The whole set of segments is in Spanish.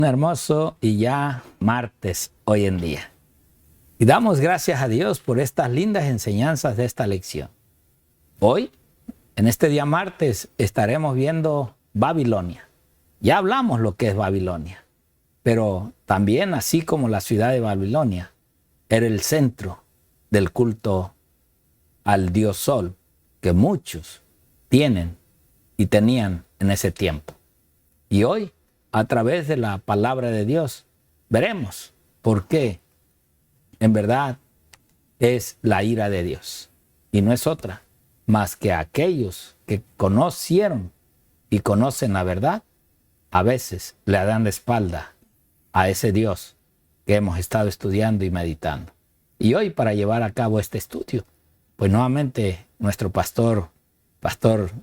Un hermoso y ya martes hoy en día. Y damos gracias a Dios por estas lindas enseñanzas de esta lección. Hoy, en este día martes, estaremos viendo Babilonia. Ya hablamos lo que es Babilonia, pero también, así como la ciudad de Babilonia, era el centro del culto al dios Sol, que muchos tienen y tenían en ese tiempo. Y hoy, a través de la palabra de Dios, veremos por qué en verdad es la ira de Dios. Y no es otra más que aquellos que conocieron y conocen la verdad, a veces le dan la espalda a ese Dios que hemos estado estudiando y meditando. Y hoy, para llevar a cabo este estudio, pues nuevamente nuestro pastor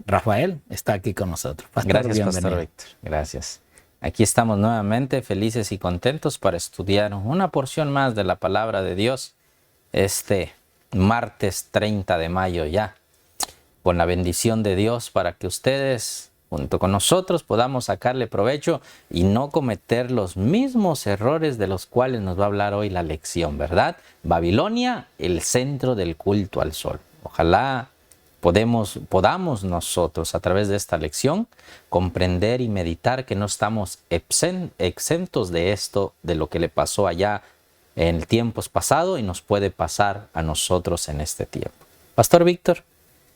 Rafael está aquí con nosotros. Pastor, gracias, bienvenido. Pastor Víctor. Gracias. Aquí estamos nuevamente felices y contentos para estudiar una porción más de la palabra de Dios este martes 30 de mayo ya, con la bendición de Dios para que ustedes junto con nosotros podamos sacarle provecho y no cometer los mismos errores de los cuales nos va a hablar hoy la lección, ¿verdad? Babilonia, el centro del culto al sol. Ojalá podamos nosotros a través de esta lección comprender y meditar que no estamos exentos de esto, de lo que le pasó allá en tiempos pasados y nos puede pasar a nosotros en este tiempo. Pastor Víctor,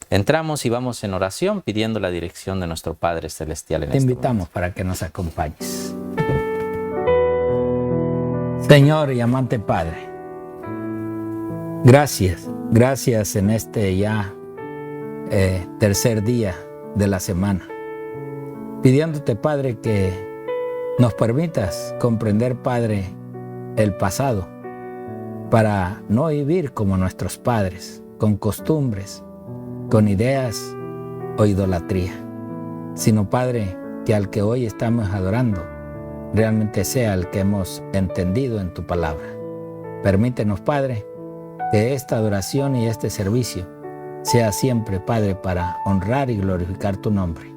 entramos y vamos en oración pidiendo la dirección de nuestro Padre Celestial en este momento. Te invitamos para que nos acompañes. Señor y amante Padre, gracias en este ya tercer día de la semana, pidiéndote, Padre, que nos permitas comprender, Padre, el pasado, para no vivir como nuestros padres, con costumbres, con ideas o idolatría, sino, Padre, que al que hoy estamos adorando realmente sea el que hemos entendido en tu palabra. Permítenos, Padre, que esta adoración y este servicio sea siempre, Padre, para honrar y glorificar tu nombre.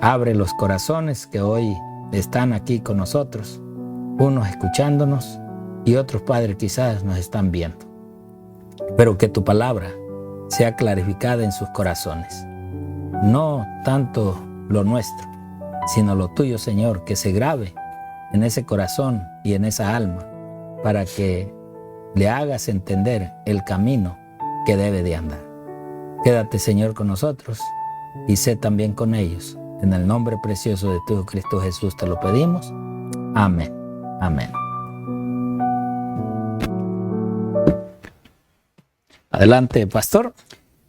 Abre los corazones que hoy están aquí con nosotros, unos escuchándonos y otros, Padre, quizás nos están viendo. Pero que tu palabra sea clarificada en sus corazones. No tanto lo nuestro, sino lo tuyo, Señor, que se grabe en ese corazón y en esa alma para que le hagas entender el camino que debe de andar. Quédate, Señor, con nosotros y sé también con ellos. En el nombre precioso de tu Cristo Jesús te lo pedimos. Amén. Amén. Adelante, pastor.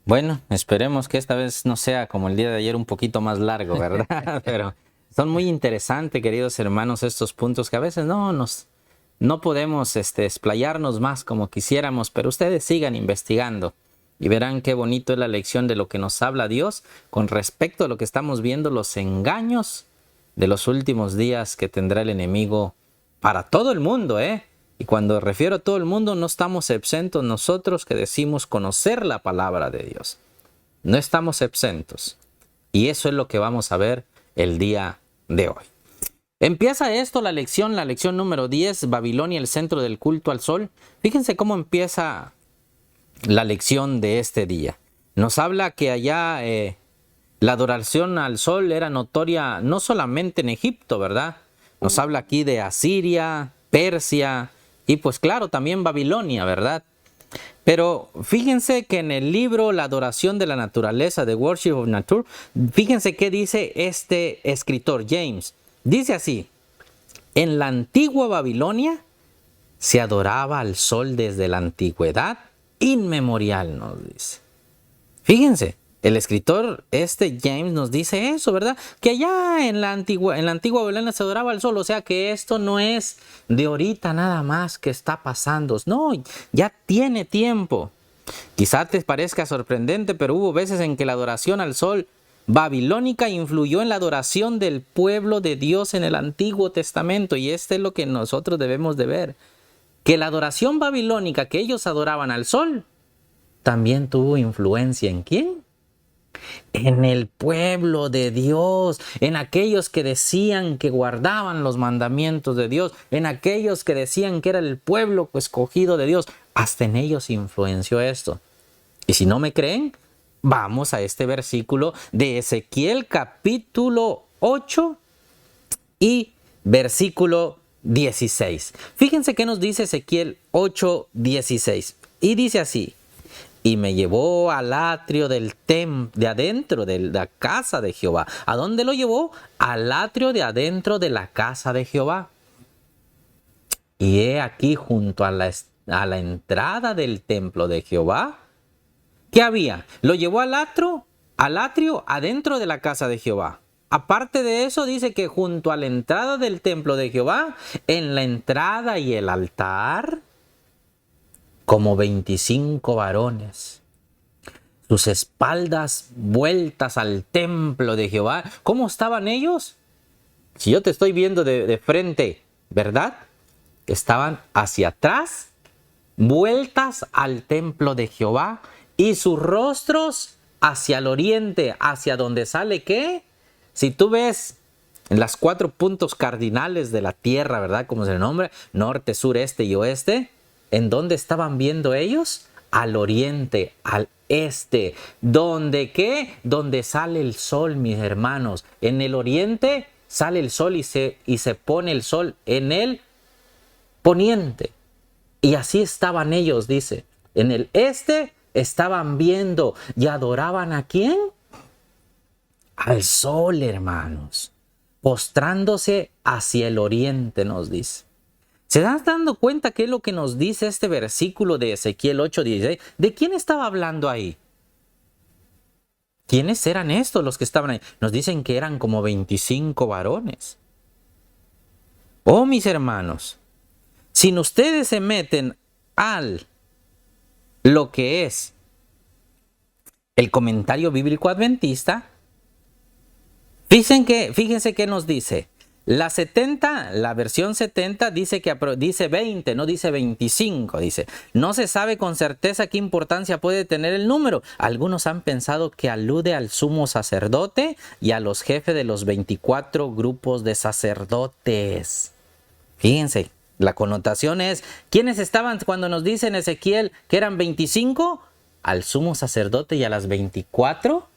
Bueno, esperemos que esta vez no sea como el día de ayer, un poquito más largo, ¿verdad? Pero son muy interesantes, queridos hermanos, estos puntos que a veces no podemos explayarnos más como quisiéramos, pero ustedes sigan investigando. Y verán qué bonito es la lección de lo que nos habla Dios con respecto a lo que estamos viendo, los engaños de los últimos días que tendrá el enemigo para todo el mundo, ¿eh? Y cuando refiero a todo el mundo, no estamos exentos nosotros que decimos conocer la palabra de Dios. No estamos exentos. Y eso es lo que vamos a ver el día de hoy. Empieza esto, la lección número 10, Babilonia, el centro del culto al sol. Fíjense cómo empieza la lección de este día. Nos habla que allá la adoración al sol era notoria no solamente en Egipto, ¿verdad? Nos habla aquí de Asiria, Persia y pues claro, también Babilonia, ¿verdad? Pero fíjense que en el libro La adoración de la naturaleza, The Worship of Nature, fíjense qué dice este escritor, James. Dice así: en la antigua Babilonia se adoraba al sol desde la antigüedad inmemorial, nos dice. Fíjense, el escritor James nos dice eso, ¿verdad? Que allá en la antigua Babilonia se adoraba al sol, o sea que esto no es de ahorita nada más que está pasando, no, ya tiene tiempo. Quizá te parezca sorprendente, pero hubo veces en que la adoración al sol babilónica influyó en la adoración del pueblo de Dios en el Antiguo Testamento, y es lo que nosotros debemos de ver. Que la adoración babilónica que ellos adoraban al sol también tuvo influencia ¿en quién? En el pueblo de Dios, en aquellos que decían que guardaban los mandamientos de Dios, en aquellos que decían que era el pueblo escogido de Dios, hasta en ellos influenció esto. Y si no me creen, vamos a este versículo de Ezequiel capítulo 8 y versículo 16. Fíjense qué nos dice Ezequiel 8:16. Y dice así: y me llevó al atrio del templo, de adentro de la casa de Jehová. ¿A dónde lo llevó? Al atrio de adentro de la casa de Jehová. Y he aquí junto a la entrada del templo de Jehová, ¿qué había? Lo llevó al atrio adentro de la casa de Jehová. Aparte de eso, dice que junto a la entrada del templo de Jehová, en la entrada y el altar, como 25 varones, sus espaldas vueltas al templo de Jehová. ¿Cómo estaban ellos? Si yo te estoy viendo de frente, ¿verdad? Estaban hacia atrás, vueltas al templo de Jehová, y sus rostros hacia el oriente, hacia donde sale ¿qué? Si tú ves en las 4 puntos cardinales de la tierra, ¿verdad? Como se le nombra, norte, sur, este y oeste. ¿En dónde estaban viendo ellos? Al oriente, al este. ¿Dónde qué? Donde sale el sol, mis hermanos. En el oriente sale el sol y se pone el sol en el poniente. Y así estaban ellos, dice. En el este estaban viendo y adoraban ¿a quién? Al sol, hermanos. Postrándose hacia el oriente, nos dice. ¿Se están dando cuenta qué es lo que nos dice este versículo de Ezequiel 8:16? ¿De quién estaba hablando ahí? ¿Quiénes eran estos los que estaban ahí? Nos dicen que eran como 25 varones. Oh, mis hermanos, si ustedes se meten al lo que es el comentario bíblico adventista, fíjense qué nos dice. La versión 70 dice 20, no dice 25, dice. No se sabe con certeza qué importancia puede tener el número. Algunos han pensado que alude al sumo sacerdote y a los jefes de los 24 grupos de sacerdotes. Fíjense, la connotación es, ¿quiénes estaban cuando nos dice en Ezequiel que eran 25? Al sumo sacerdote y a las 24.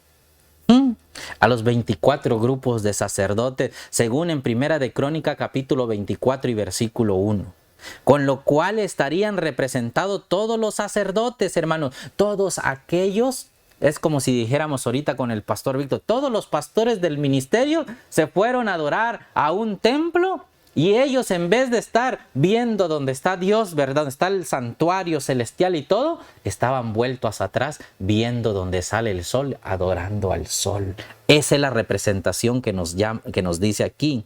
A los 24 grupos de sacerdotes, según en Primera de Crónica capítulo 24 y versículo 1. Con lo cual estarían representados todos los sacerdotes, hermanos, todos aquellos, es como si dijéramos ahorita con el pastor Víctor, todos los pastores del ministerio se fueron a adorar a un templo. Y ellos, en vez de estar viendo donde está Dios, ¿verdad? Donde está el santuario celestial y todo, estaban vueltos atrás viendo donde sale el sol, adorando al sol. Esa es la representación que nos dice aquí.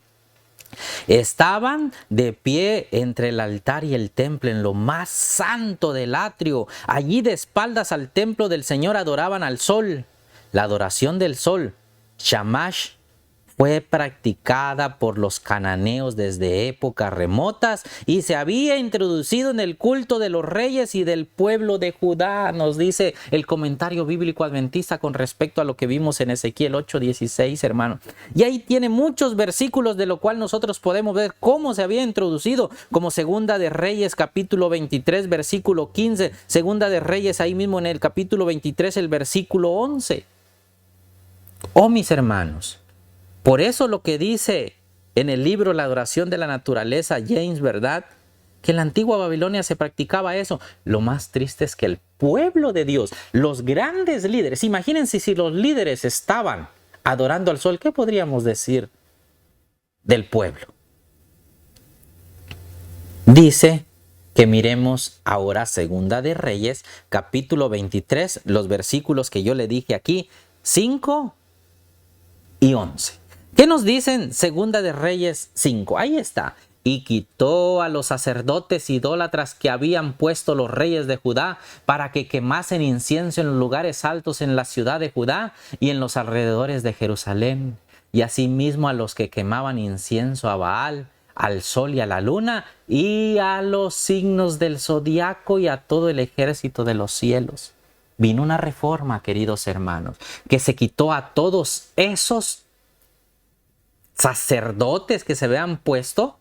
Estaban de pie entre el altar y el templo, en lo más santo del atrio. Allí de espaldas al templo del Señor adoraban al sol. La adoración del sol, Shamash, fue practicada por los cananeos desde épocas remotas y se había introducido en el culto de los reyes y del pueblo de Judá, nos dice el comentario bíblico adventista con respecto a lo que vimos en Ezequiel 8:16, hermano. Y ahí tiene muchos versículos de lo cual nosotros podemos ver cómo se había introducido, como Segunda de Reyes capítulo 23 versículo 15, Segunda de Reyes ahí mismo en el capítulo 23 el versículo 11. Oh, mis hermanos, por eso lo que dice en el libro La adoración de la naturaleza, James, ¿verdad? Que en la antigua Babilonia se practicaba eso. Lo más triste es que el pueblo de Dios, los grandes líderes, imagínense si los líderes estaban adorando al sol, ¿qué podríamos decir del pueblo? Dice que miremos ahora Segunda de Reyes, capítulo 23, los versículos que yo le dije aquí, 5 y 11. ¿Qué nos dicen Segunda de Reyes 5? Ahí está. Y quitó a los sacerdotes idólatras que habían puesto los reyes de Judá para que quemasen incienso en los lugares altos en la ciudad de Judá y en los alrededores de Jerusalén. Y asimismo a los que quemaban incienso a Baal, al sol y a la luna y a los signos del zodiaco y a todo el ejército de los cielos. vino una reforma, queridos hermanos, que se quitó a todos esos sacerdotes que se habían puesto,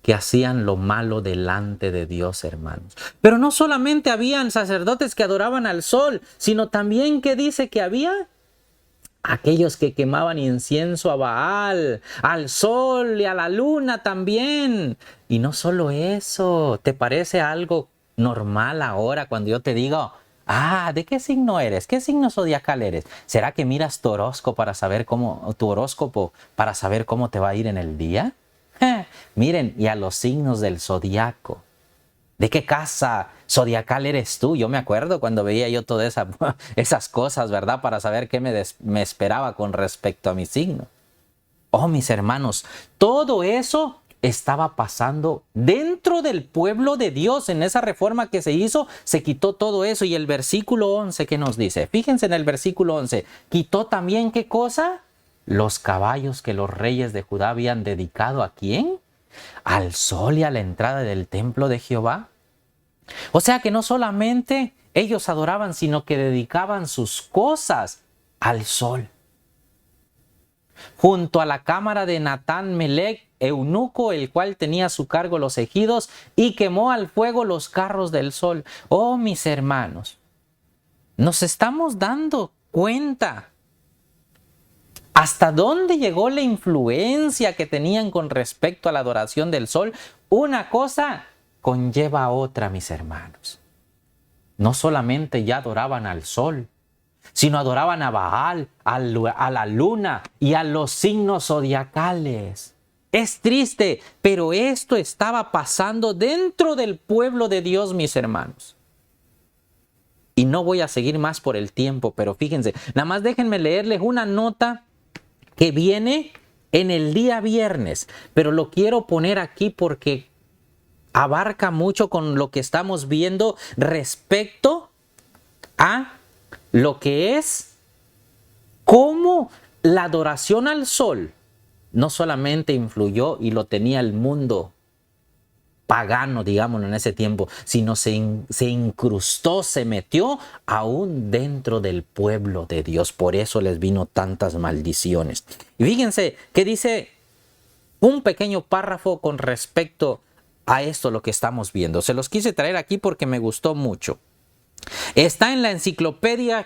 que hacían lo malo delante de Dios, hermanos. Pero no solamente habían sacerdotes que adoraban al sol, sino también que dice que había aquellos que quemaban incienso a Baal, al sol y a la luna también. Y no solo eso, ¿te parece algo normal ahora cuando yo te digo, ¿de qué signo eres? ¿Qué signo zodiacal eres? ¿Será que miras tu horóscopo para saber cómo te va a ir en el día? Miren, y a los signos del zodiaco. ¿De qué casa zodiacal eres tú? Yo me acuerdo cuando veía yo todas esas cosas, ¿verdad? Para saber qué me esperaba con respecto a mi signo. Oh, mis hermanos, todo eso estaba pasando dentro del pueblo de Dios. En esa reforma que se hizo, se quitó todo eso. Y el versículo 11, ¿qué nos dice? Fíjense en el versículo 11. ¿Quitó también qué cosa? Los caballos que los reyes de Judá habían dedicado ¿a quién? Al sol y a la entrada del templo de Jehová. O sea que no solamente ellos adoraban, sino que dedicaban sus cosas al sol. Junto a la cámara de Natán Melech, eunuco, el cual tenía a su cargo los ejidos, y quemó al fuego los carros del sol. Oh, mis hermanos, nos estamos dando cuenta hasta dónde llegó la influencia que tenían con respecto a la adoración del sol. Una cosa conlleva a otra, mis hermanos. No solamente ya adoraban al sol, sino adoraban a Baal, a la luna y a los signos zodiacales. Es triste, pero esto estaba pasando dentro del pueblo de Dios, mis hermanos. Y no voy a seguir más por el tiempo, pero fíjense, nada más déjenme leerles una nota que viene en el día viernes, pero lo quiero poner aquí porque abarca mucho con lo que estamos viendo respecto a lo que es cómo la adoración al sol no solamente influyó y lo tenía el mundo pagano, digámoslo, en ese tiempo, sino se incrustó, se metió aún dentro del pueblo de Dios. Por eso les vino tantas maldiciones. Y fíjense que dice un pequeño párrafo con respecto a esto, lo que estamos viendo. Se los quise traer aquí porque me gustó mucho. Está en la enciclopedia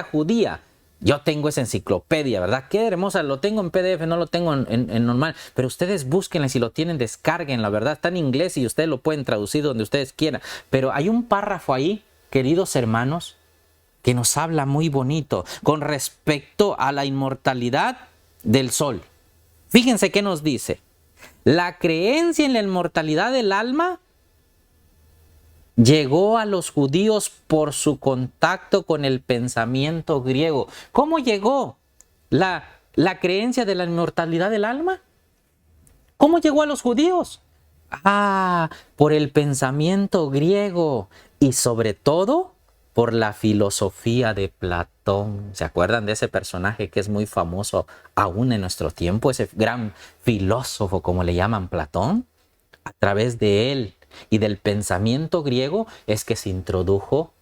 judía. Yo tengo esa enciclopedia, ¿verdad? Qué hermosa, lo tengo en PDF, no lo tengo en normal. Pero ustedes búsquenla, si lo tienen, descarguen, verdad. Está en inglés y ustedes lo pueden traducir donde ustedes quieran. Pero hay un párrafo ahí, queridos hermanos, que nos habla muy bonito con respecto a la inmortalidad del sol. Fíjense qué nos dice. La creencia en la inmortalidad del alma llegó a los judíos por su contacto con el pensamiento griego. ¿Cómo llegó la creencia de la inmortalidad del alma? ¿Cómo llegó a los judíos? Por el pensamiento griego y sobre todo por la filosofía de Platón. ¿Se acuerdan de ese personaje que es muy famoso aún en nuestro tiempo? Ese gran filósofo, como le llaman, Platón. A través de él y del pensamiento griego es que se introdujo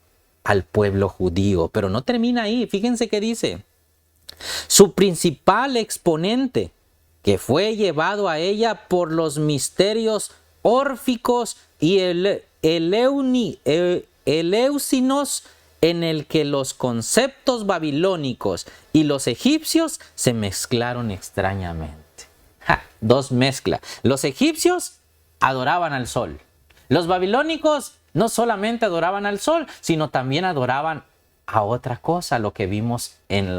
al pueblo judío. Pero no termina ahí. Fíjense qué dice. Su principal exponente, que fue llevado a ella por los misterios órficos y eleusinos, en el que los conceptos babilónicos y los egipcios se mezclaron extrañamente. Dos mezclas. Los egipcios adoraban al sol. Los babilónicos no solamente adoraban al sol, sino también adoraban a otra cosa, lo que vimos en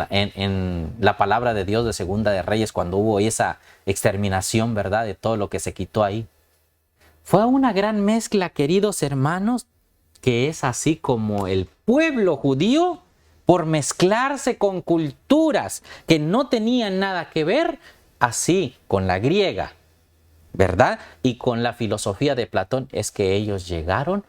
la palabra de Dios de Segunda de Reyes, cuando hubo esa exterminación, ¿verdad?, de todo lo que se quitó ahí. Fue una gran mezcla, queridos hermanos, que es así como el pueblo judío, por mezclarse con culturas que no tenían nada que ver, así con la griega, ¿verdad?, y con la filosofía de Platón, es que ellos llegaron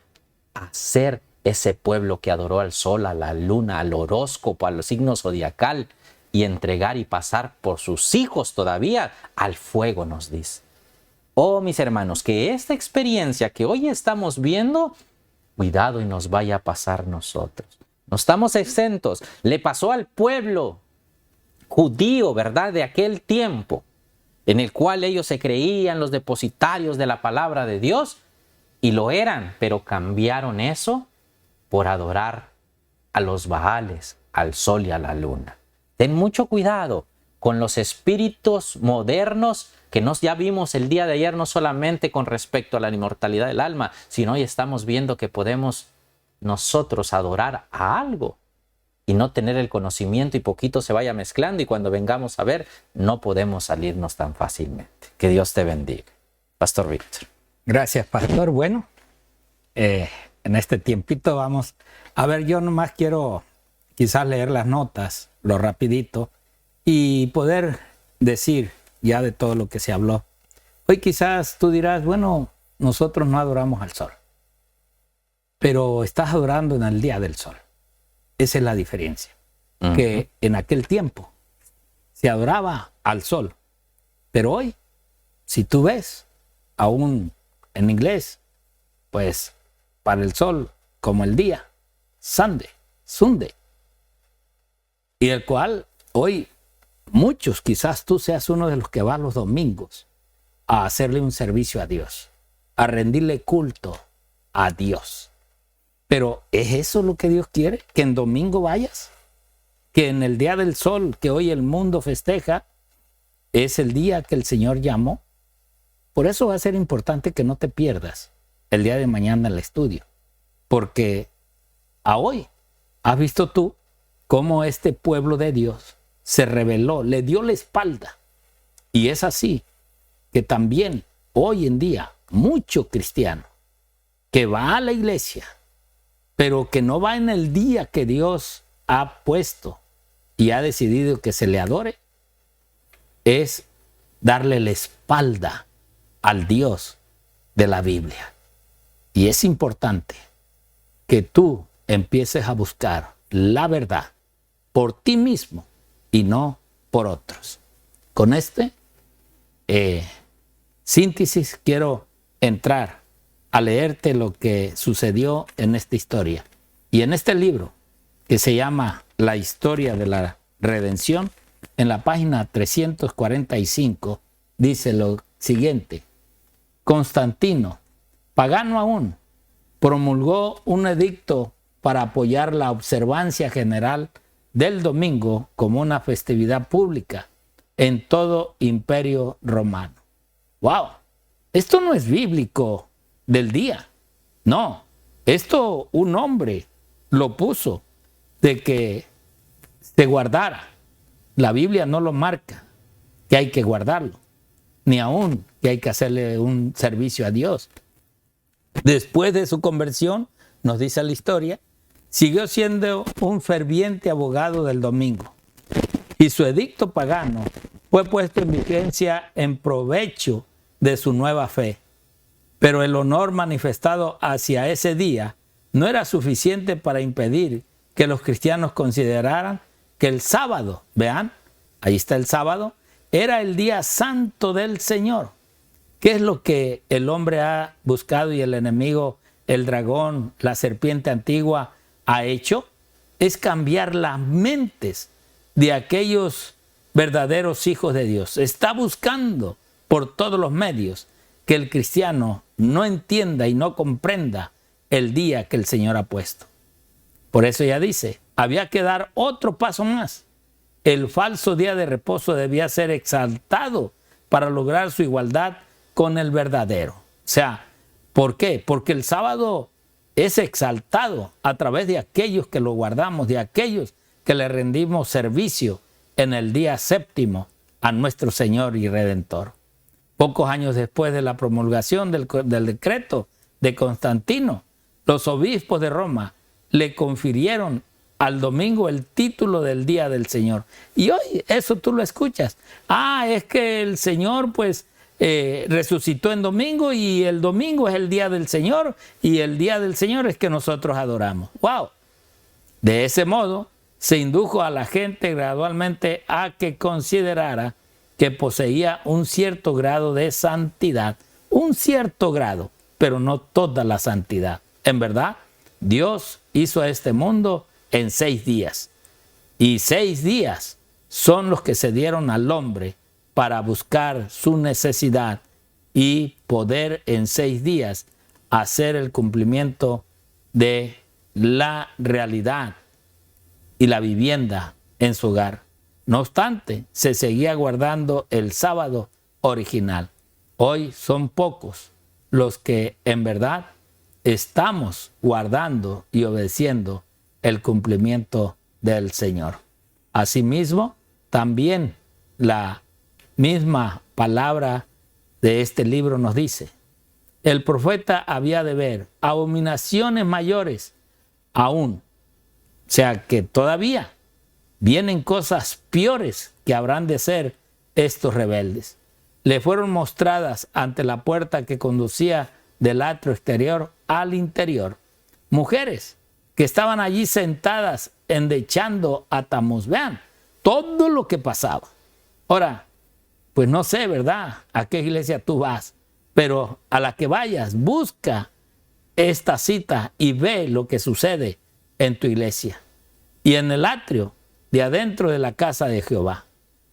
a ser ese pueblo que adoró al sol, a la luna, al horóscopo, al signo zodiacal, y entregar y pasar por sus hijos todavía al fuego, nos dice. Oh, mis hermanos, que esta experiencia que hoy estamos viendo cuidado y nos vaya a pasar nosotros. No estamos exentos. Le pasó al pueblo judío, ¿verdad?, de aquel tiempo, en el cual ellos se creían los depositarios de la palabra de Dios, y lo eran, pero cambiaron eso por adorar a los Baales, al sol y a la luna. Ten mucho cuidado con los espíritus modernos que ya vimos el día de ayer, no solamente con respecto a la inmortalidad del alma, sino hoy estamos viendo que podemos nosotros adorar a algo y no tener el conocimiento, y poquito se vaya mezclando, y cuando vengamos a ver, no podemos salirnos tan fácilmente. Que Dios te bendiga. Pastor Víctor. Gracias, pastor. Bueno, en este tiempito vamos a ver, yo nomás quiero quizás leer las notas, lo rapidito, y poder decir ya de todo lo que se habló. Hoy quizás tú dirás, bueno, nosotros no adoramos al sol, pero estás adorando en el día del sol. Esa es la diferencia. Que en aquel tiempo se adoraba al sol, pero hoy, si tú ves, aún en inglés, pues para el sol como el día, Sunday, y el cual hoy muchos, quizás tú seas uno de los que va los domingos a hacerle un servicio a Dios, a rendirle culto a Dios. Pero ¿es eso lo que Dios quiere? ¿Que en domingo vayas? ¿Que en el día del sol que hoy el mundo festeja es el día que el Señor llamó? Por eso va a ser importante que no te pierdas el día de mañana el estudio. Porque a hoy has visto tú cómo este pueblo de Dios se rebeló, le dio la espalda. Y es así que también hoy en día mucho cristiano que va a la iglesia, pero que no va en el día que Dios ha puesto y ha decidido que se le adore, es darle la espalda al Dios de la Biblia. Y es importante que tú empieces a buscar la verdad por ti mismo y no por otros. Con síntesis quiero entrar a leerte lo que sucedió en esta historia. Y en este libro, que se llama La historia de la redención, en la página 345, dice lo siguiente: Constantino, pagano aún, promulgó un edicto para apoyar la observancia general del domingo como una festividad pública en todo Imperio Romano. ¡Wow! Esto no es bíblico del día. No, esto un hombre lo puso de que se guardara. La Biblia no lo marca que hay que guardarlo, ni aún que hay que hacerle un servicio a Dios. Después de su conversión, nos dice la historia, siguió siendo un ferviente abogado del domingo, y su edicto pagano fue puesto en vigencia en provecho de su nueva fe. Pero el honor manifestado hacia ese día no era suficiente para impedir que los cristianos consideraran que el sábado, vean, ahí está el sábado, era el día santo del Señor. ¿Qué es lo que el hombre ha buscado y el enemigo, el dragón, la serpiente antigua, ha hecho? Es cambiar las mentes de aquellos verdaderos hijos de Dios. Está buscando por todos los medios que el cristiano no entienda y no comprenda el día que el Señor ha puesto. Por eso ya dice, había que dar otro paso más. El falso día de reposo debía ser exaltado para lograr su igualdad con el verdadero. O sea, ¿por qué? Porque el sábado es exaltado a través de aquellos que lo guardamos, de aquellos que le rendimos servicio en el día séptimo a nuestro Señor y Redentor. Pocos años después de la promulgación del decreto de Constantino, los obispos de Roma le confirieron al domingo el título del Día del Señor. Y hoy eso tú lo escuchas. Es que el Señor resucitó en domingo y el domingo es el Día del Señor y el Día del Señor es que nosotros adoramos. ¡Wow! De ese modo se indujo a la gente gradualmente a que considerara que poseía un cierto grado de santidad, un cierto grado, pero no toda la santidad. En verdad, Dios hizo este mundo en 6 días. Y 6 días son los que se dieron al hombre para buscar su necesidad y poder en 6 días hacer el cumplimiento de la realidad y la vivienda en su hogar. No obstante, se seguía guardando el sábado original. Hoy son pocos los que en verdad estamos guardando y obedeciendo el cumplimiento del Señor. Asimismo, también la misma palabra de este libro nos dice: el profeta había de ver abominaciones mayores aún. O sea que todavía vienen cosas peores que habrán de ser estos rebeldes. Le fueron mostradas ante la puerta que conducía del atrio exterior al interior mujeres que estaban allí sentadas endechando a Tamuz. Vean todo lo que pasaba. Ahora, pues no sé, ¿verdad?, a qué iglesia tú vas, pero a la que vayas, busca esta cita y ve lo que sucede en tu iglesia. Y en el atrio de adentro de la casa de Jehová,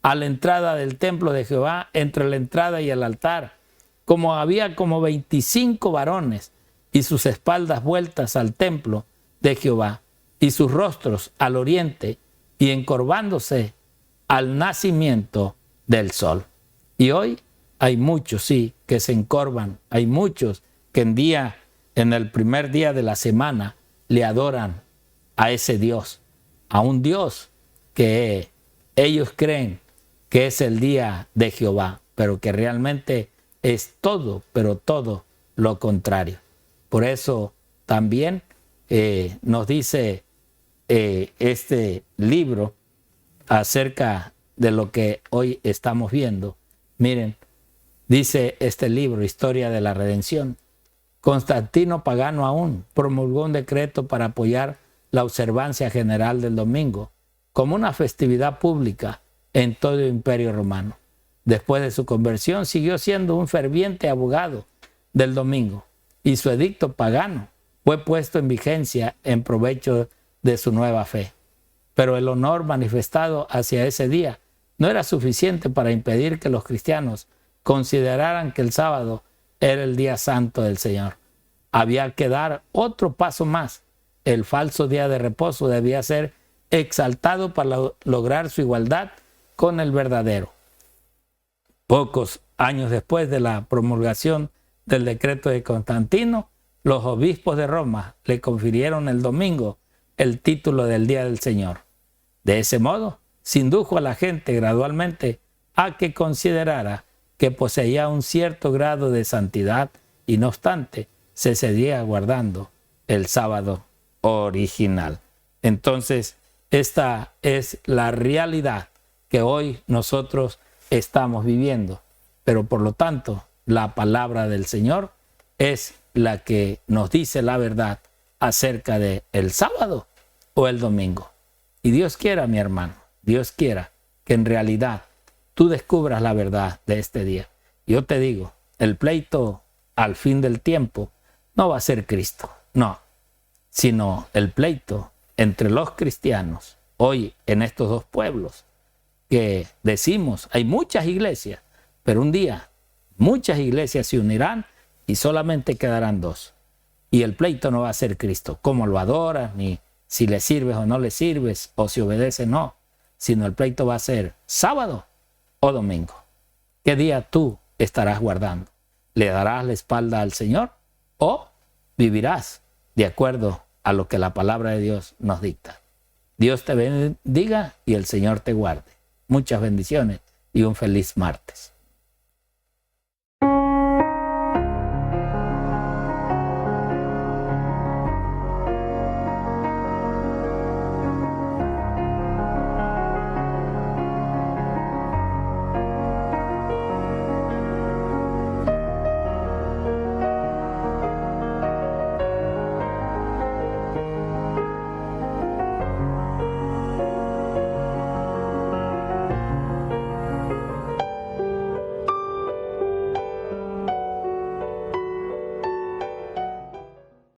a la entrada del templo de Jehová, entre la entrada y el altar, como había como 25 varones, y sus espaldas vueltas al templo de Jehová, y sus rostros al oriente, y encorvándose al nacimiento del sol. Y hoy hay muchos, sí, que se encorvan. Hay muchos que en el primer día de la semana, le adoran a ese Dios, a un Dios que ellos creen que es el día de Jehová, pero que realmente es todo, pero todo lo contrario. Por eso también nos dice este libro acerca de lo que hoy estamos viendo. Miren, dice este libro, Historia de la Redención: Constantino, pagano aún, promulgó un decreto para apoyar la observancia general del domingo como una festividad pública en todo el Imperio Romano. Después de su conversión, siguió siendo un ferviente abogado del domingo, y su edicto pagano fue puesto en vigencia en provecho de su nueva fe. Pero el honor manifestado hacia ese día no era suficiente para impedir que los cristianos consideraran que el sábado era el día santo del Señor. Había que dar otro paso más. El falso día de reposo debía ser exaltado para lograr su igualdad con el verdadero. Pocos años después de la promulgación del decreto de Constantino, los obispos de Roma le confirieron el domingo el título del Día del Señor. De ese modo, se indujo a la gente gradualmente a que considerara que poseía un cierto grado de santidad y, no obstante, se seguía guardando el sábado original. Entonces, esta es la realidad que hoy nosotros estamos viviendo. Pero por lo tanto, la palabra del Señor es la que nos dice la verdad acerca de el sábado o el domingo. Y Dios quiera, mi hermano, Dios quiera que en realidad tú descubras la verdad de este día. Yo te digo, el pleito al fin del tiempo no va a ser Cristo, no, sino el pleito entre los cristianos hoy en estos dos pueblos, que decimos, hay muchas iglesias, pero un día muchas iglesias se unirán y solamente quedarán dos. Y el pleito no va a ser Cristo, cómo lo adoras, ni si le sirves o no le sirves, o si obedeces, no, sino el pleito va a ser sábado o domingo. ¿Qué día tú estarás guardando? ¿Le darás la espalda al Señor o vivirás de acuerdo a lo que la palabra de Dios nos dicta? Dios te bendiga y el Señor te guarde. Muchas bendiciones y un feliz martes.